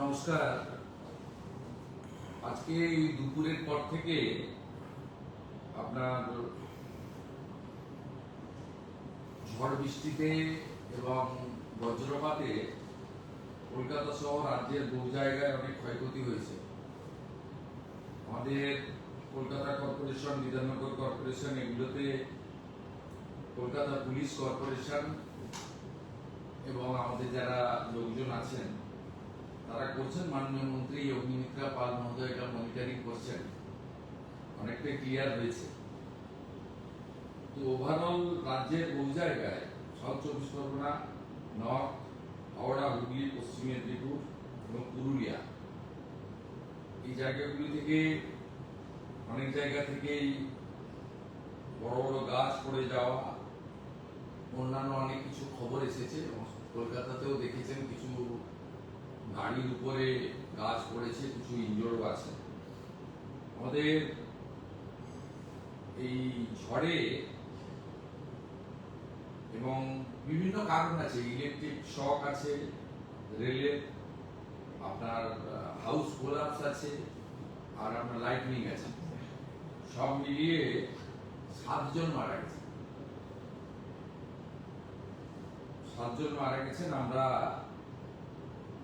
নমস্কার। আজকে এই দুপুরের পর থেকে আপনার ঝড় বৃষ্টিতে এবং বজ্রপাতে কলকাতা সহ রাজ্যের বহু জায়গায় অনেক ক্ষয়ক্ষতি হয়েছে। আমাদের কলকাতা কর্পোরেশন, বিধাননগর কর্পোরেশন, এগুলোতে কলকাতা পুলিশ কর্পোরেশন এবং আমাদের যারা লোকজন আছেন তারা করছেন। মাননীয় মন্ত্রী অগ্নিমিত্রা পাল মহোদয় এটা মনিটরিং করছেন, অনেকটাই ক্লিয়ার হয়েছে। তো ওভারঅল রাজ্যের বহু জায়গায়, সাউথ চব্বিশ পরগনা, নর্থ, হাওড়া, হুগলি, পশ্চিম মেদিনীপুর এবং পুরুলিয়া, এই জায়গাগুলি থেকে অনেক জায়গা থেকেই বড় বড় গাছ পড়ে যাওয়া, অন্যান্য অনেক কিছু খবর এসেছে এবং কলকাতাতেও দেখেছেন কিছু গাড়ির উপরে গাছ পড়েছে, কিছু ইনজোর্ড আছে। আমাদের এই ঝড়ে এবং বিভিন্ন কারণ আছে, ইলেকট্রিক শক আছে, রেলের আপনার হাউস কোলাপস আছে, আর আপনার লাইটনিং আছে, সব মিলিয়ে 7 জন মারা গেছে। 7 জন মারা গেছেন। আমরা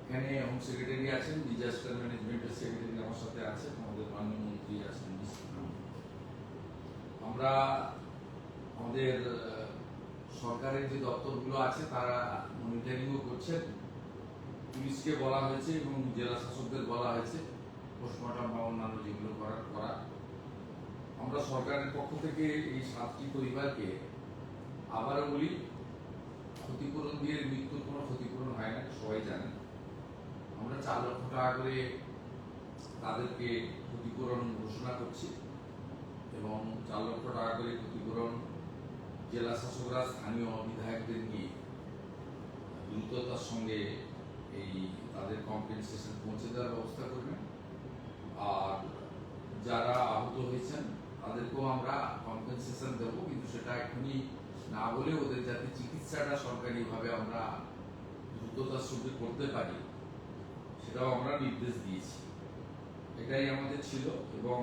এখানে হোম সেক্রেটারি আছেন, ডিজাস্টার ম্যানেজমেন্টের সেক্রেটারি আমার সাথে আছেন, আমাদের মাননীয় মন্ত্রী আছেন। আমরা আমাদের সরকারের যে দপ্তরগুলো আছে তারা মনিটরিংও করছেন। পুলিশকে বলা হয়েছে এবং জেলা শাসকদের বলা হয়েছে পোস্টমর্টম বা অন্যান্য যেগুলো করা। আমরা সরকারের পক্ষ থেকে এই 7টি পরিবারকে আবারও বলি, ক্ষতিপূরণ দিয়ে মৃত্যুর কোনো ক্ষতিপূরণ হয় না, সবাই জানেন। আমরা 4 লক্ষ টাকা করে তাদেরকে ক্ষতিপূরণ ঘোষণা করছি এবং 4 লক্ষ টাকা করে ক্ষতিপূরণ জেলা শাসকরা স্থানীয় বিধায়কদের নিয়ে দ্রুততার সঙ্গে এই তাদের কম্পেনসেশন পৌঁছে দেওয়ার ব্যবস্থা করবেন। আর যারা আহত হয়েছেন তাদেরকেও আমরা কম্পেনসেশন দেবো, কিন্তু সেটা এখনই না বলে ওদের যাতে চিকিৎসাটা সরকারিভাবে আমরা দ্রুততার সঙ্গে করতে পারি সেটাও আমরা নির্দেশ দিয়েছি। এটাই আমাদের ছিল। এবং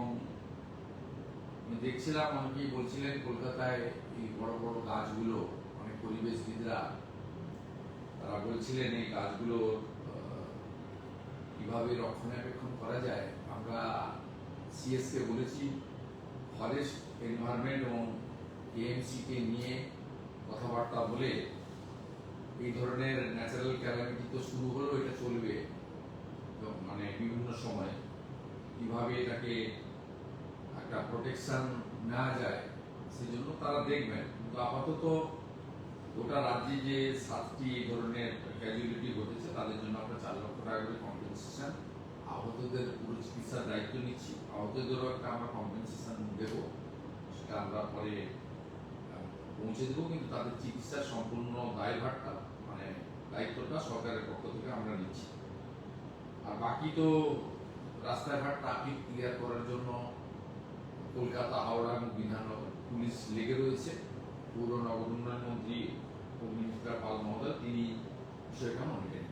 আমি দেখছিলাম অনেকেই বলছিলেন কলকাতায় এই বড় বড় গাছগুলো, অনেক পরিবেশবিদরা তারা বলছিলেন এই গাছগুলো কিভাবে রক্ষণাবেক্ষণ করা যায়। আমরা সিএসকে বলেছি, ফরেস্ট, এনভায়রনমেন্ট এবং এএমসি কে নিয়ে কথাবার্তা বলে এই ধরনের ন্যাচারাল ক্যালামিটি তো শুরু হলো, এটা চলবে মানে বিভিন্ন সময়, কিভাবে এটাকে একটা প্রোটেকশন নেওয়া যায় সেজন্য তারা দেখবেন। কিন্তু আপাতত গোটা রাজ্যে যে 7টি এই ধরনের ক্যাজুয়ালিটি ঘটেছে তাদের জন্য আমরা 4 লক্ষ টাকা করে কম্পেনসেশন, আহতদের পুরো চিকিৎসার দায়িত্ব নিচ্ছি। আহতদেরও একটা আমরা কম্পেনসেশন দেবো, সেটা আমরা পরে পৌঁছে দেবো, কিন্তু তাদের চিকিৎসার সম্পূর্ণ দায়ভারটা মানে দায়িত্বটা সরকারের পক্ষ থেকে আমরা নিচ্ছি। আর বাকি তো রাস্তাঘাট ট্রাফিক ক্লিয়ার করার জন্য কলকাতা, হাওড়া এবং বিধাননগর পুলিশ লেগে রয়েছে। পৌর নগর উন্নয়ন মন্ত্রী অগ্নিমিত্রা পাল মহোদয় তিনি বিষয়টা মনিটরিং